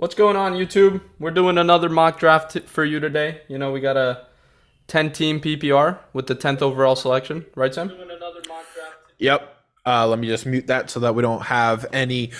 What's going on, YouTube? We're doing another mock draft for you today. We got a 10-team PPR with the 10th overall selection, right, Sam? Yep. Let me just mute that so that we don't have any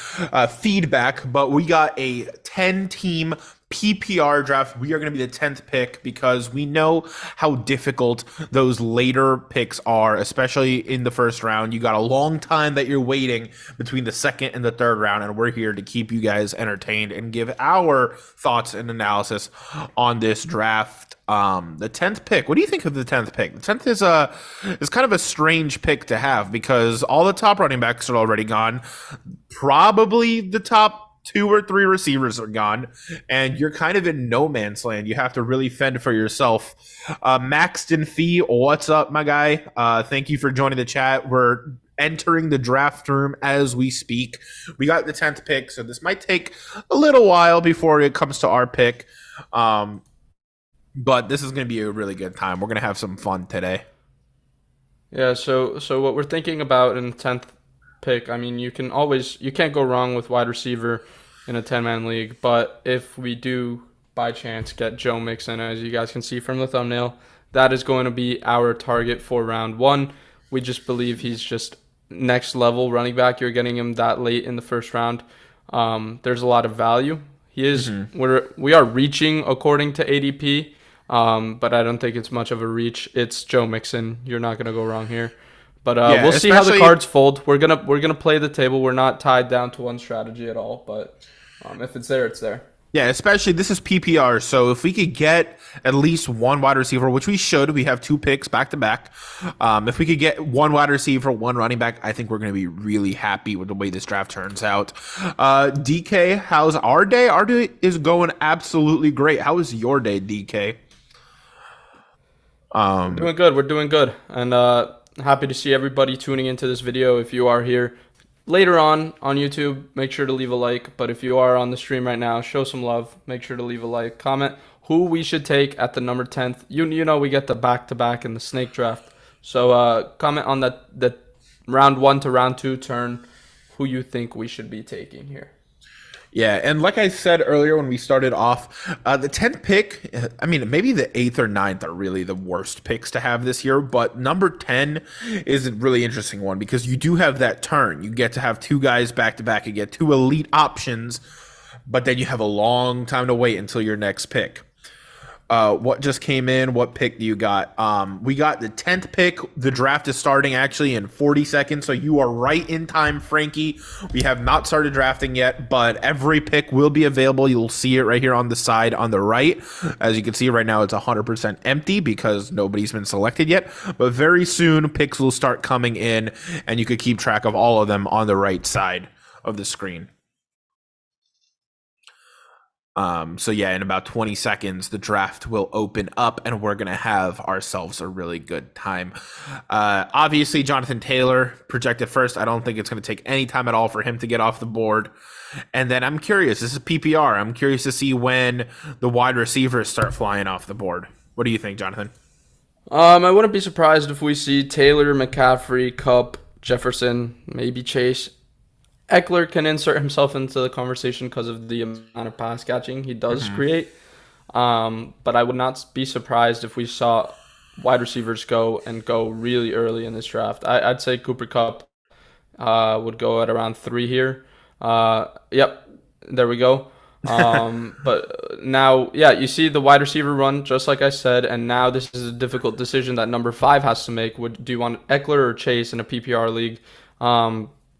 feedback. But we got a 10-team PPR draft. We are going to be the 10th pick because we know how difficult those later picks are, especially in the first round. You got a long time that you're waiting between the second and the third round, and we're here to keep you guys entertained and give our thoughts and analysis on this draft. The 10th pick. What do you think of the 10th pick? The 10th is kind of a strange pick to have because all the top running backs are already gone. Probably the top two or three receivers are gone, and you're kind of in no man's land. You have to really fend for yourself. Maxton Fee, what's up, my guy? Thank you for joining the chat. We're entering the draft room as we speak. We got the 10th pick, so this might take a little while before it comes to our pick. But this is going to be a really good time. We're going to have some fun today. Yeah, so what we're thinking about in the 10th pick, I mean, you can't go wrong with wide receiver in a 10-man league, but if we do by chance get Joe Mixon, as you guys can see from the thumbnail, that is going to be our target for round one. We just believe he's just next level running back. You're getting him that late in the first round. There's a lot of value. He is we are reaching according to ADP. But I don't think it's much of a reach. It's Joe Mixon. You're not gonna go wrong here. But we'll see how the cards fold. We're gonna play the table. We're not tied down to one strategy at all. But if it's there, it's there. Yeah, especially this is PPR. So if we could get at least one wide receiver, which we should, we have two picks back to back. If we could get one wide receiver, one running back, I think we're going to be really happy with the way this draft turns out. DK, how's our day? Our day is going absolutely great. How is your day, DK? Doing good. We're doing good, and happy to see everybody tuning into this video. If you are here later on YouTube, make sure to leave a like. But if you are on the stream right now, show some love. Make sure to leave a like. Comment who we should take at the number 10th. You know we get the back-to-back in the snake draft. So comment on that round 1 to round 2 turn who you think we should be taking here. Yeah, and like I said earlier when we started off, the 10th pick, I mean, maybe the 8th or 9th are really the worst picks to have this year, but number 10 is a really interesting one because you do have that turn. You get to have two guys back-to-back and get two elite options, but then you have a long time to wait until your next pick. What just came in? What pick do you got? We got the 10th pick. The draft is starting actually in 40 seconds, so you are right in time, Frankie. We have not started drafting yet, but every pick will be available. You'll see it right here on the side on the right. As you can see right now, it's 100% empty because nobody's been selected yet, but very soon picks will start coming in, and you could keep track of all of them on the right side of the screen. So yeah, in about 20 seconds, the draft will open up and we're going to have ourselves a really good time. Obviously, Jonathan Taylor projected first. I don't think it's going to take any time at all for him to get off the board. And then I'm curious, this is PPR. I'm curious to see when the wide receivers start flying off the board. What do you think, Jonathan? I wouldn't be surprised if we see Taylor, McCaffrey, Kupp, Jefferson, maybe Chase. Eckler can insert himself into the conversation because of the amount of pass catching he does create. But I would not be surprised if we saw wide receivers go really early in this draft. I'd say Cooper Kupp would go at around 3 here. Yep, there we go. But now, yeah, you see the wide receiver run, just like I said, and now this is a difficult decision that number 5 has to make. Do you want Eckler or Chase in a PPR league?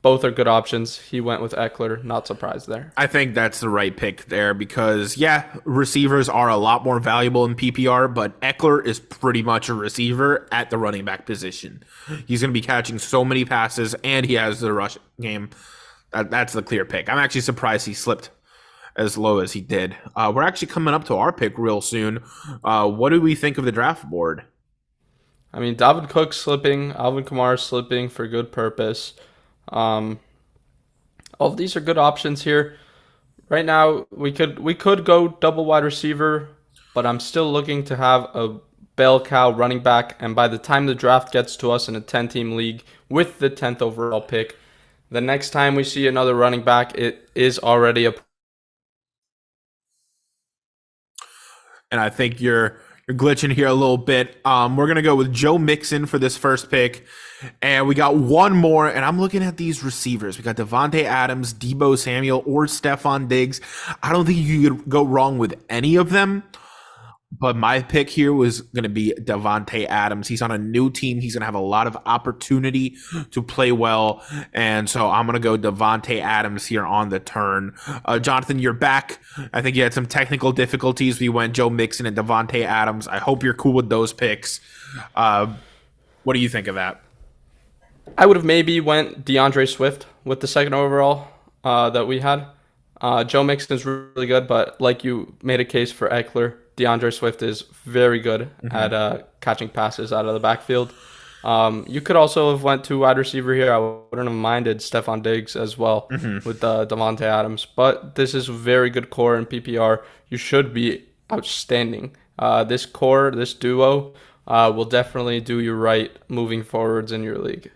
Both are good options. He went with Eckler. Not surprised there. I think that's the right pick there because, yeah, receivers are a lot more valuable in PPR, but Eckler is pretty much a receiver at the running back position. He's going to be catching so many passes, and he has the rush game. That's the clear pick. I'm actually surprised he slipped as low as he did. We're actually coming up to our pick real soon. What do we think of the draft board? I mean, Dalvin Cook slipping, Alvin Kamara slipping for good purpose. All of these are good options here. Right now, we could go double wide receiver, but I'm still looking to have a bell cow running back. And by the time the draft gets to us in a 10-team league with the 10th overall pick, the next time we see another running back, it is already a and I think you're glitching here a little bit. We're gonna go with Joe Mixon for this first pick, and we got one more. And I'm looking at these receivers. We got Devonta Adams, Deebo Samuel, or Stephon Diggs. I don't think you could go wrong with any of them. But my pick here was going to be Devonta Adams. He's on a new team. He's going to have a lot of opportunity to play well. And so I'm going to go Devonta Adams here on the turn. Jonathan, you're back. I think you had some technical difficulties. We went Joe Mixon and Devonta Adams. I hope you're cool with those picks. What do you think of that? I would have maybe went DeAndre Swift with the second overall that we had. Joe Mixon is really good, but like you made a case for Eckler, DeAndre Swift is very good at catching passes out of the backfield. You could also have went to wide receiver here. I wouldn't have minded Stephon Diggs as well with Devonta Adams. But this is a very good core in PPR. You should be outstanding. This core, this duo, will definitely do you right moving forwards in your league.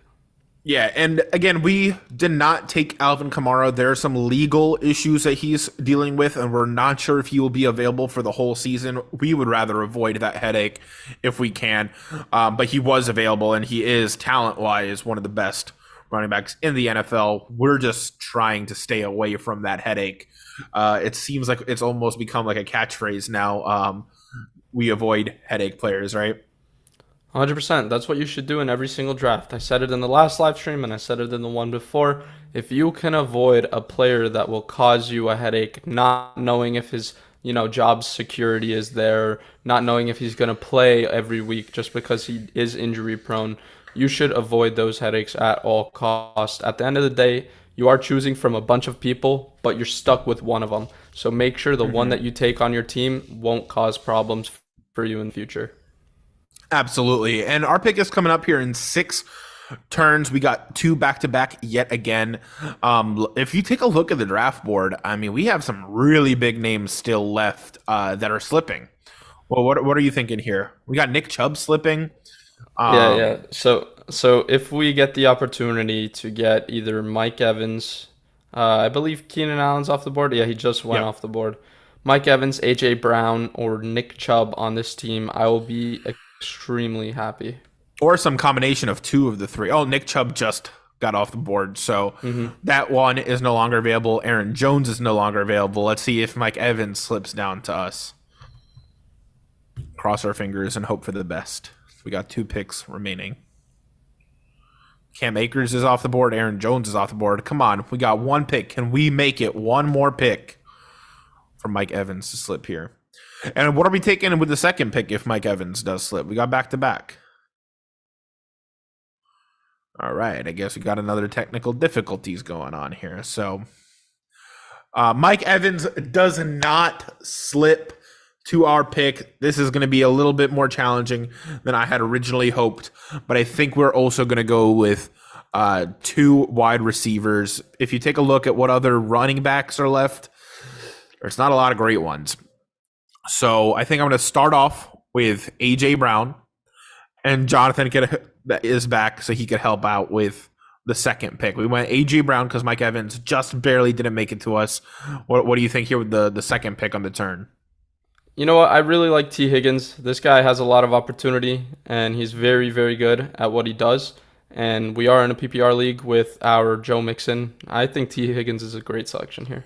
Yeah, and again, we did not take Alvin Kamara. There are some legal issues that he's dealing with, and we're not sure if he will be available for the whole season. We would rather avoid that headache if we can, but he was available, and he is, talent-wise, one of the best running backs in the NFL. We're just trying to stay away from that headache. It seems like it's almost become like a catchphrase now. We avoid headache players, right? 100%. That's what you should do in every single draft. I said it in the last live stream and I said it in the one before. If you can avoid a player that will cause you a headache, not knowing if his, job security is there, not knowing if he's going to play every week just because he is injury prone, you should avoid those headaches at all costs. At the end of the day, you are choosing from a bunch of people, but you're stuck with one of them. So make sure the one that you take on your team won't cause problems for you in the future. Absolutely. And our pick is coming up here in 6 turns. We got 2 back-to-back yet again. If you take a look at the draft board, we have some really big names still left that are slipping. Well, what are you thinking here? We got Nick Chubb slipping. Yeah. So if we get the opportunity to get either Mike Evans, I believe Keenan Allen's off the board. Yeah, he just went off the board. Mike Evans, AJ Brown, or Nick Chubb on this team, I will be extremely happy. Or some combination of 2 of the 3. Oh, Nick Chubb just got off the board, so that one is no longer available. Aaron Jones is no longer available. Let's see if Mike Evans slips down to us. Cross our fingers and hope for the best. We got 2 picks remaining. Cam Akers is off the board. Aaron Jones is off the board. Come on, we got 1 pick. Can we make it one more pick for Mike Evans to slip here? And what are we taking with the second pick if Mike Evans does slip? We got back-to-back. All right, I guess we got another technical difficulties going on here. So Mike Evans does not slip to our pick. This is going to be a little bit more challenging than I had originally hoped, but I think we're also going to go with 2 wide receivers. If you take a look at what other running backs are left, there's not a lot of great ones. So I think I'm going to start off with A.J. Brown, and Jonathan is back so he could help out with the second pick. We went A.J. Brown because Mike Evans just barely didn't make it to us. What do you think here with the second pick on the turn? You know what? I really like T. Higgins. This guy has a lot of opportunity, and he's very, very good at what he does. And we are in a PPR league with our Joe Mixon. I think T. Higgins is a great selection here.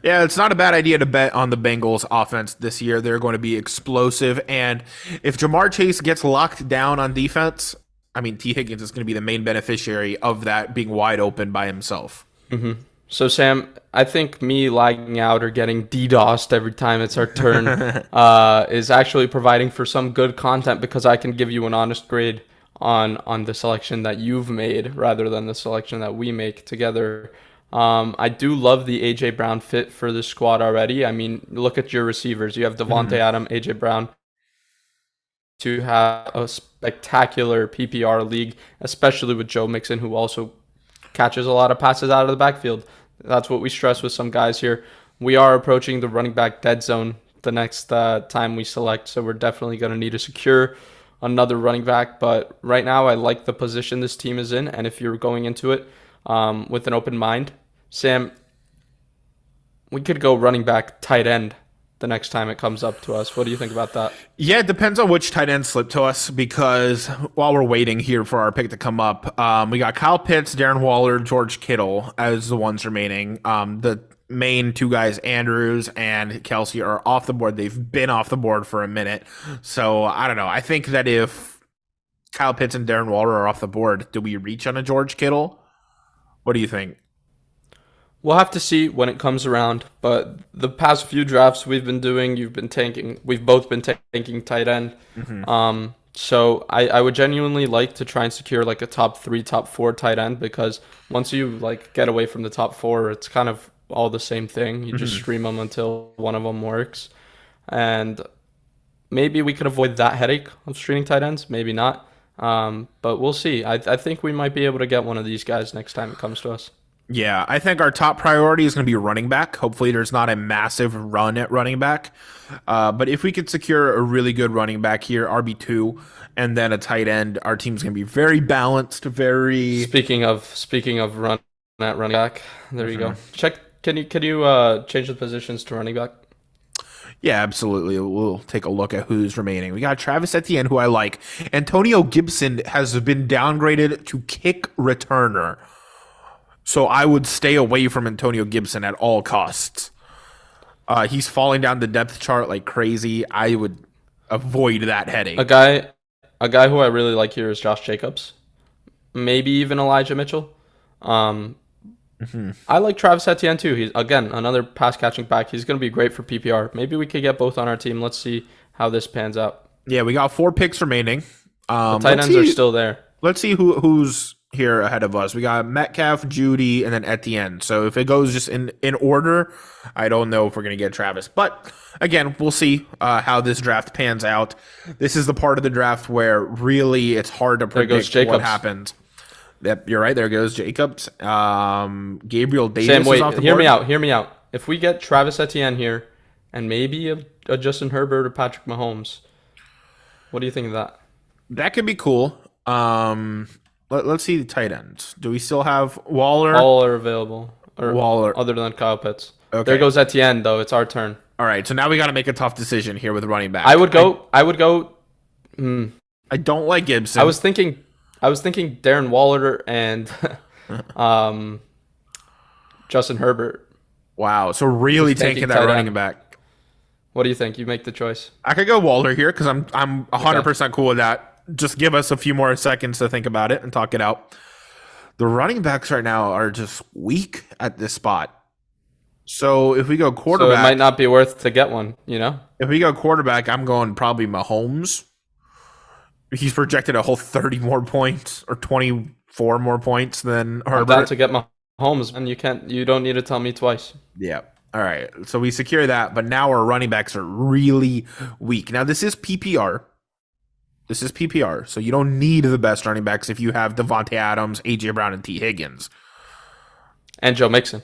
Yeah, it's not a bad idea to bet on the Bengals offense this year. They're going to be explosive. And if Jamar Chase gets locked down on defense, T. Higgins is going to be the main beneficiary of that being wide open by himself. So, Sam, I think me lagging out or getting DDoSed every time it's our turn is actually providing for some good content because I can give you an honest grade on the selection that you've made rather than the selection that we make together. I do love the A.J. Brown fit for this squad already. Look at your receivers. You have Devonta Adams, A.J. Brown to have a spectacular PPR league, especially with Joe Mixon, who also catches a lot of passes out of the backfield. That's what we stress with some guys here. We are approaching the running back dead zone the next time we select, so we're definitely going to need to secure another running back. But right now, I like the position this team is in, and if you're going into it with an open mind, Sam, we could go running back, tight end, the next time it comes up to us. What do you think about that? Yeah, it depends on which tight end slip to us because while we're waiting here for our pick to come up, we got Kyle Pitts, Darren Waller, George Kittle as the ones remaining. The main two guys, Andrews and Kelsey, are off the board. They've been off the board for a minute. So I don't know. I think that if Kyle Pitts and Darren Waller are off the board, do we reach on a George Kittle? What do you think? We'll have to see when it comes around. But the past few drafts we've been doing, we've both been tanking tight end. So I would genuinely like to try and secure like a top 3, top 4 tight end, because once you like get away from the top 4, it's kind of all the same thing. You just stream them until one of them works. And maybe we could avoid that headache of streaming tight ends. Maybe not. But we'll see. I think we might be able to get one of these guys next time it comes to us. Yeah, I think our top priority is going to be running back. Hopefully there's not a massive run at running back. But if we could secure a really good running back here, RB2, and then a tight end, our team's going to be very balanced, very... Speaking of run at running back, there you go. Check. Can you change the positions to running back? Yeah, absolutely. We'll take a look at who's remaining. We got Travis Etienne, who I like. Antonio Gibson has been downgraded to kick returner. So I would stay away from Antonio Gibson at all costs. He's falling down the depth chart like crazy. I would avoid that headache. A guy who I really like here is Josh Jacobs. Maybe even Elijah Mitchell. I like Travis Etienne too. He's, again, another pass catching back. He's going to be great for PPR. Maybe we could get both on our team. Let's see how this pans out. Yeah, we got 4 picks remaining. The tight ends are still there. Let's see who's here ahead of us. We got Metcalf, Judy, and then Etienne. So if it goes just in order, I don't know if we're going to get Travis. But again, we'll see how this draft pans out. This is the part of the draft where really it's hard to predict what happens. Yep, you're right. There goes Jacobs. Gabriel Davis Sam, wait, is off the board. Hear me out. If we get Travis Etienne here and maybe a Justin Herbert or Patrick Mahomes, what do you think of that? That could be cool. Let's see the tight ends. Do we still have Waller? All are available. Or Waller. Other than Kyle Pitts. Okay. There goes Etienne, though. It's our turn. All right, so now we got to make a tough decision here with running back. I would go. I don't like Gibson. I was thinking Darren Waller and Justin Herbert. Wow, so really taking that running back. What do you think? You make the choice. I could go Waller here because I'm 100% cool with that. Just give us a few more seconds to think about it and talk it out. The running backs right now are just weak at this spot. So if we go quarterback, so it might not be worth to get one, you know? If we go quarterback, I'm going probably Mahomes. He's projected a whole 30 more points or 24 more points than Herbert. I'm down to get Mahomes, and you don't need to tell me twice. Yeah. All right. So we secure that, but now our running backs are really weak. Now this is PPR. So you don't need the best running backs if you have Devonta Adams, AJ Brown, and T. Higgins. And Joe Mixon.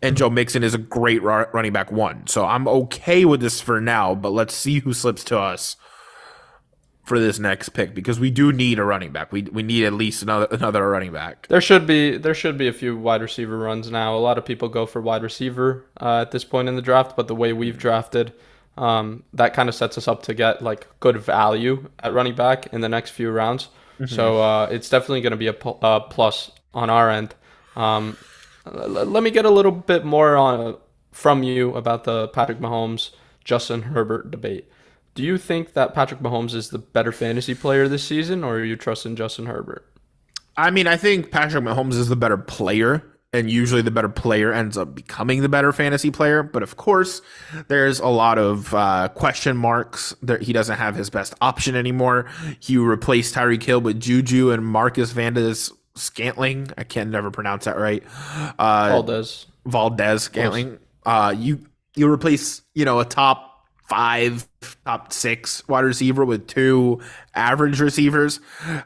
And Joe Mixon is a great running back 1. So I'm okay with this for now, but let's see who slips to us for this next pick, because we do need a running back. We need at least another running back. There should be a few wide receiver runs now. A lot of people go for wide receiver at this point in the draft, but the way we've drafted, that kind of sets us up to get like good value at running back in the next few rounds. So it's definitely going to be a plus on our end. Let me get a little bit more from you about the Patrick Mahomes, Justin Herbert debate. Do you think that Patrick Mahomes is the better fantasy player this season, or are you trusting Justin Herbert? I mean, I think Patrick Mahomes is the better player, and usually the better player ends up becoming the better fantasy player. But of course, there's a lot of question marks. He doesn't have his best option anymore. He replaced Tyreek Hill with Juju and Marcus Scantling. I can never pronounce that right. Valdez Scantling. You replace, a top 5, top 6 wide receiver with 2 average receivers.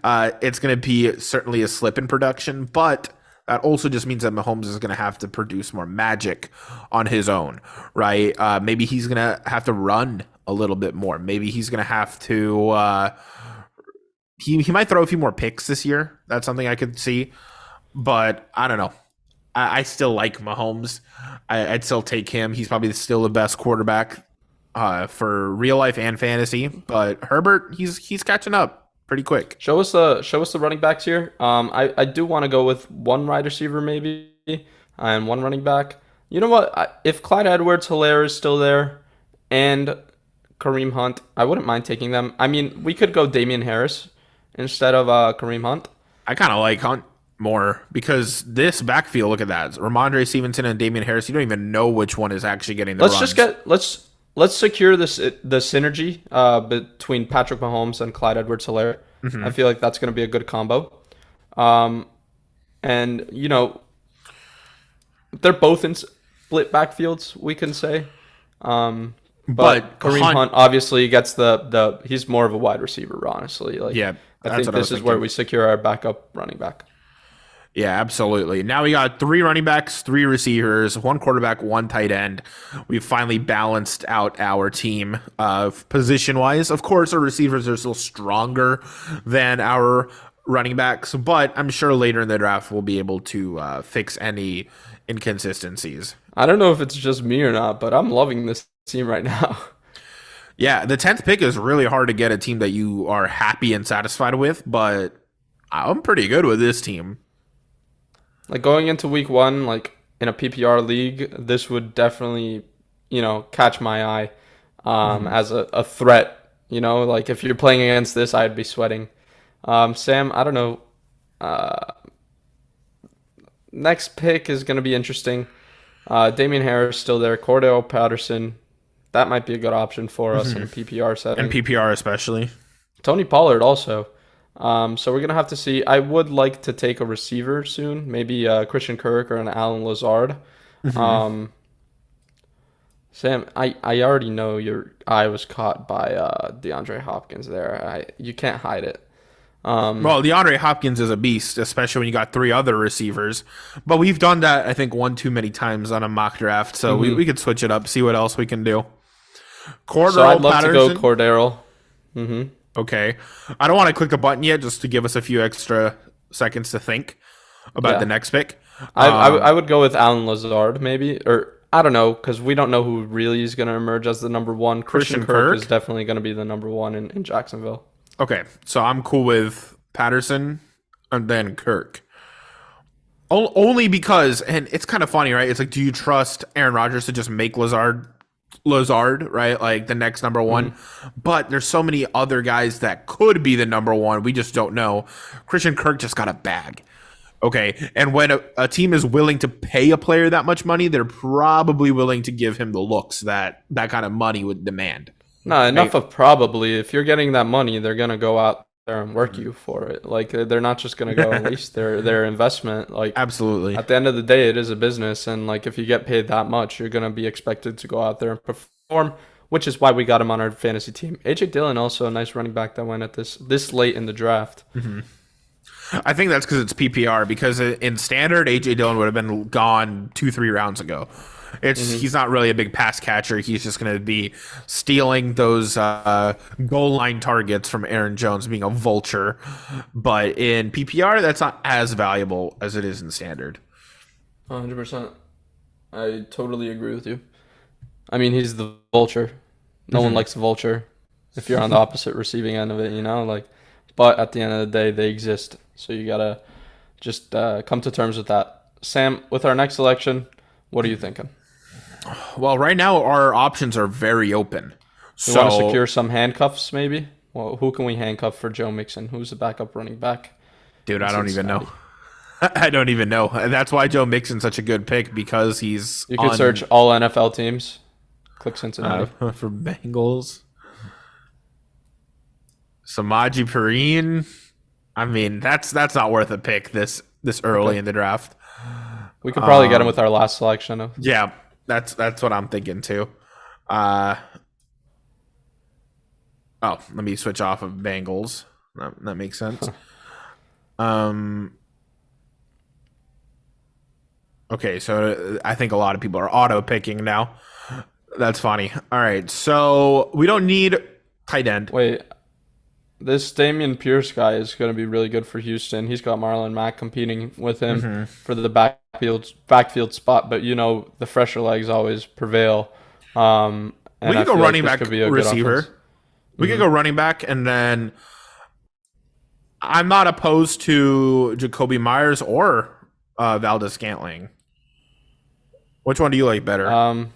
It's going to be certainly a slip in production, but that also just means that Mahomes is going to have to produce more magic on his own, right? Maybe he's going to have to run a little bit more. Maybe he's going to have to he might throw a few more picks this year. That's something I could see, but I don't know. I still like Mahomes. I'd still take him. He's probably still the best quarterback for real life and fantasy. But Herbert, he's catching up pretty quick. Show us the running backs here. I do want to go with one wide receiver maybe and one running back. You know what? If Clyde Edwards-Helaire is still there and Kareem Hunt, I wouldn't mind taking them. I mean, we could go Damian Harris instead of Kareem Hunt. I kind of like Hunt more because this backfield, look at that. Ramondre Stevenson and Damian Harris, you don't even know which one is actually getting the runs. Let's secure the synergy between Patrick Mahomes and Clyde Edwards-Helaire. I feel like that's going to be a good combo. And you know, they're both in split backfields, we can say. But Kareem Hunt obviously gets the he's more of a wide receiver, honestly. Like, yeah, I think this is where we secure our backup running back. Yeah, absolutely. Now we got 3 running backs, 3 receivers, 1 quarterback, 1 tight end. We've finally balanced out our team position-wise. Of course, our receivers are still stronger than our running backs, but I'm sure later in the draft we'll be able to fix any inconsistencies. I don't know if it's just me or not, but I'm loving this team right now. Yeah, the 10th pick is really hard to get a team that you are happy and satisfied with, but I'm pretty good with this team. Like going into week 1, like in a PPR league, this would definitely, catch my eye as a threat. Like if you're playing against this, I'd be sweating. Sam, I don't know. Next pick is going to be interesting. Damian Harris still there. Cordell Patterson. That might be a good option for us in a PPR setting. And PPR especially. Tony Pollard also. So we're going to have to see. I would like to take a receiver soon. Maybe Christian Kirk or an Alan Lazard. Sam, I already know your eye was caught by DeAndre Hopkins there. You can't hide it. Well, DeAndre Hopkins is a beast, especially when you got 3 other receivers. But we've done that, I think, one too many times on a mock draft. So we could switch it up, see what else we can do. So I'd love to go Cordero. Okay. I don't want to click the button yet just to give us a few extra seconds to think about the next pick. I would go with Alan Lazard maybe. Or I don't know, because we don't know who really is going to emerge as the number 1. Christian Kirk is definitely going to be the number 1 in Jacksonville. Okay, so I'm cool with Patterson and then Kirk. Only because, and it's kind of funny, right? It's like, do you trust Aaron Rodgers to just make Lazard, right? Like the next number 1. But there's so many other guys that could be the number 1. We just don't know. Christian Kirk just got a bag. Okay, and when a team is willing to pay a player that much money, they're probably willing to give him the looks that kind of money would demand. No, enough of probably. If you're getting that money, they're going to go out there and work you for it. Like, they're not just going to go and waste their investment. Like, absolutely. At the end of the day, it is a business. And, like, if you get paid that much, you're going to be expected to go out there and perform, which is why we got him on our fantasy team. A.J. Dillon, also a nice running back that went at this late in the draft. I think that's because it's PPR, because in standard, A.J. Dillon would have been gone 2-3 rounds ago. He's not really a big pass catcher. He's just going to be stealing those goal line targets from Aaron Jones, being a vulture. But in PPR, that's not as valuable as it is in standard. 100%. I totally agree with you. I mean, he's the vulture. No one likes the vulture if you're on the opposite receiving end of it, But at the end of the day, they exist. So you got to just come to terms with that. Sam, with our next selection, what are you thinking? Well, right now our options are very open. You want to secure some handcuffs, maybe? Well, who can we handcuff for Joe Mixon? Who's the backup running back? Dude, I don't even know. I don't even know. That's why Joe Mixon's such a good pick, because he's. You can search all NFL teams. Click Cincinnati for Bengals. Samaje Perine. I mean, that's not worth a pick this early in the draft. We could probably get him with our last selection. Yeah, that's what I'm thinking too. Let me switch off of Bengals. That makes sense. Okay, so I think a lot of people are auto picking now. That's funny. All right, so we don't need tight end. Wait, this Damian Pierce guy is going to be really good for Houston. He's got Marlon Mack competing with him for the backfield spot, but the fresher legs always prevail. We and I could go feel like running this back, could be a good receiver. offense. We could go running back, and then I'm not opposed to Jacoby Myers or Valdez Scantling. Which one do you like better? Um,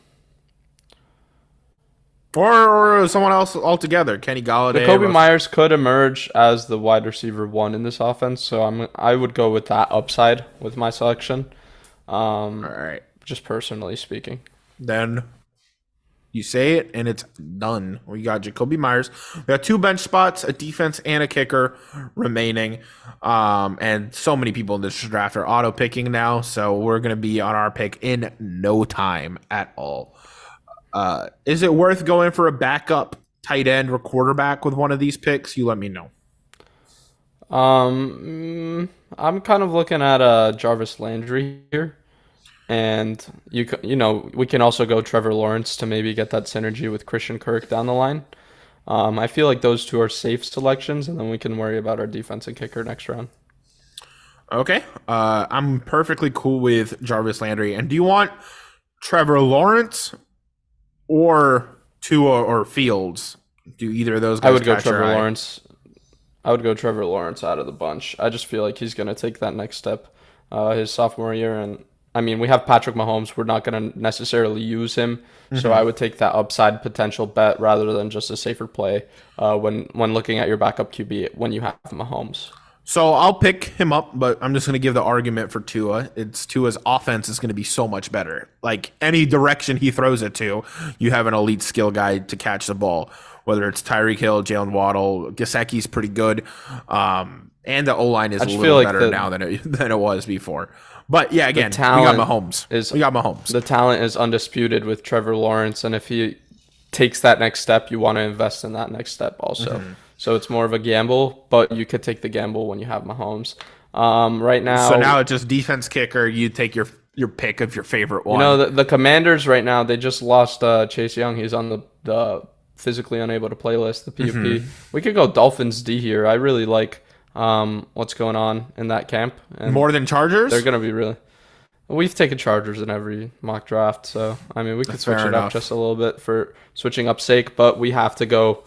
Or someone else altogether? Kenny Galladay, Jacoby Myers could emerge as the wide receiver one in this offense, so I would go with that upside with my selection. All right. Just personally speaking. Then you say it, and it's done. We got Jacoby Myers. We got 2 bench spots, a defense, and a kicker remaining. And so many people in this draft are auto picking now, so we're going to be on our pick in no time at all. Is it worth going for a backup tight end or quarterback with one of these picks? You let me know. I'm kind of looking at Jarvis Landry here. And we can also go Trevor Lawrence to maybe get that synergy with Christian Kirk down the line. I feel like those two are safe selections, and then we can worry about our defense and kicker next round. Okay. I'm perfectly cool with Jarvis Landry. And do you want Trevor Lawrence or Tua or Fields? Do either of those guys I would go catch your Trevor eye? Lawrence. I would go Trevor Lawrence out of the bunch. I just feel like he's going to take that next step his sophomore year, and I mean, we have Patrick Mahomes. We're not going to necessarily use him, so I would take that upside potential bet rather than just a safer play when looking at your backup QB when you have Mahomes. So I'll pick him up, but I'm just going to give the argument for Tua. It's Tua's offense is going to be so much better. Like any direction he throws it to, you have an elite skill guy to catch the ball. Whether it's Tyreek Hill, Jalen Waddle, Gesicki's pretty good, and the O-line is a little better now than it was before. But yeah, again, we got Mahomes. The talent is undisputed with Trevor Lawrence, and if he takes that next step, you want to invest in that next step also. Mm-hmm. So it's more of a gamble, but you could take the gamble when you have Mahomes. Right now, so now it's just defense kicker. You take your pick of your favorite one. You know, the Commanders right now, they just lost Chase Young. He's on the physically unable to play list, the PUP. Mm-hmm. We could go Dolphins D here. I really like what's going on in that camp. And more than Chargers? They're going to be really... We've taken Chargers in every mock draft, so, I mean, we could switch it up just a little bit for switching up sake, but we have to go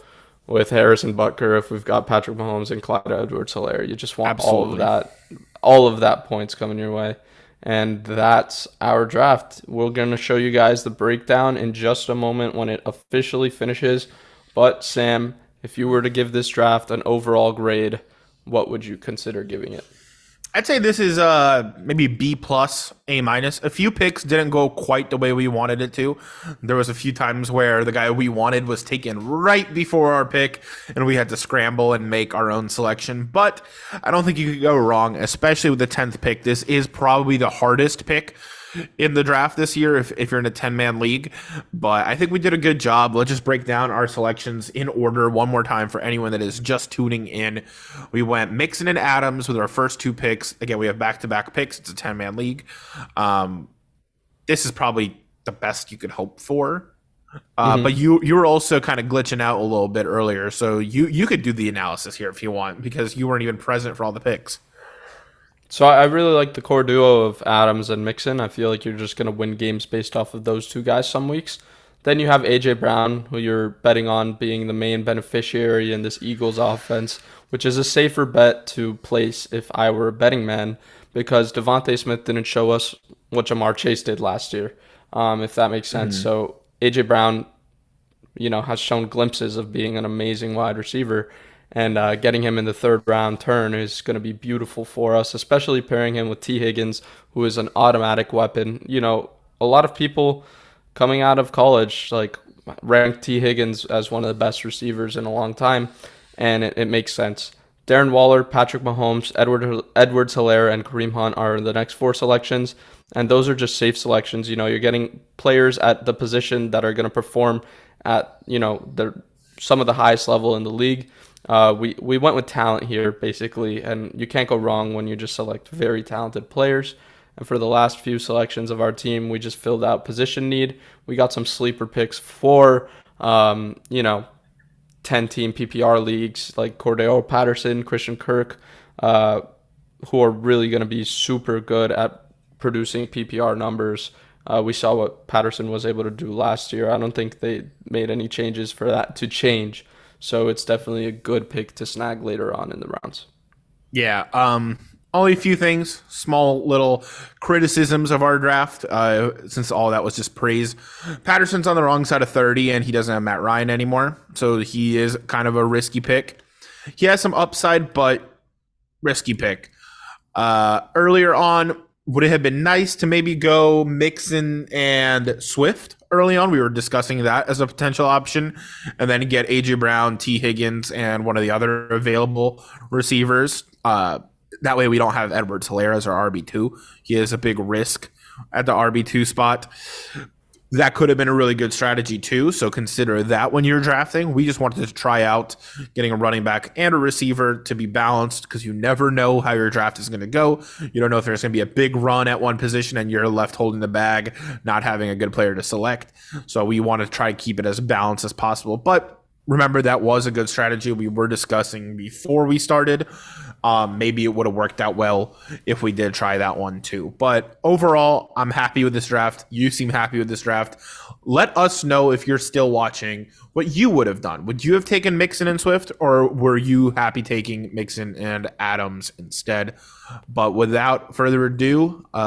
with Harrison Butker if we've got Patrick Mahomes and Clyde Edwards-Helaire. You just want all of that points coming your way. And that's our draft. We're going to show you guys the breakdown in just a moment when it officially finishes. But, Sam, if you were to give this draft an overall grade, what would you consider giving it? I'd say this is maybe B+, A-. A few picks didn't go quite the way we wanted it to. There was a few times where the guy we wanted was taken right before our pick, and we had to scramble and make our own selection. But I don't think you could go wrong, especially with the 10th pick. This is probably the hardest pick in the draft this year if you're in a 10-man league. But I think we did a good job. Let's just break down our selections in order one more time for anyone that is just tuning in. We went Mixon and Adams with our first 2 picks. Again, we have back-to-back picks. It's a 10-man league. This is probably the best you could hope for. But you were also kind of glitching out a little bit earlier, so you could do the analysis here if you want, because you weren't even present for all the picks. So I really like the core duo of Adams and Mixon. I feel like you're just going to win games based off of those two guys some weeks. Then you have A.J. Brown, who you're betting on being the main beneficiary in this Eagles offense, which is a safer bet to place if I were a betting man, because Devonta Smith didn't show us what Jamar Chase did last year, if that makes sense. So A.J. Brown, has shown glimpses of being an amazing wide receiver. And getting him in the 3rd round turn is going to be beautiful for us, especially pairing him with T. Higgins, who is an automatic weapon. A lot of people coming out of college ranked T. Higgins as one of the best receivers in a long time, and it makes sense. Darren Waller, Patrick Mahomes, Edwards-Helaire, and Kareem Hunt are the next 4 selections, and those are just safe selections. You're getting players at the position that are going to perform at some of the highest level in the league. We went with talent here, basically, and you can't go wrong when you just select very talented players. And for the last few selections of our team, we just filled out position need. We got some sleeper picks for, 10-team PPR leagues like Cordero Patterson, Christian Kirk, who are really going to be super good at producing PPR numbers We saw what Patterson was able to do last year. I don't think they made any changes for that to change. So it's definitely a good pick to snag later on in the rounds. Yeah. Only a few things, small little criticisms of our draft, since all that was just praise. Patterson's on the wrong side of 30, and he doesn't have Matt Ryan anymore, so he is kind of a risky pick. He has some upside, but risky pick. Earlier on, would it have been nice to maybe go Mixon and Swift early on? We were discussing that as a potential option, and then get AJ Brown, T. Higgins, and one of the other available receivers. That way we don't have Edwards-Helaire as our RB2. He is a big risk at the RB2 spot. That could have been a really good strategy too, so consider that when you're drafting. We just wanted to try out getting a running back and a receiver to be balanced, because you never know how your draft is going to go. You don't know if there's going to be a big run at one position and you're left holding the bag, not having a good player to select. So we want to try to keep it as balanced as possible. But remember, that was a good strategy we were discussing before we started. Maybe it would have worked out well if we did try that one too. But overall, I'm happy with this draft. You seem happy with this draft. Let us know, if you're still watching, what you would have done. Would you have taken Mixon and Swift, or were you happy taking Mixon and Adams instead? But without further ado,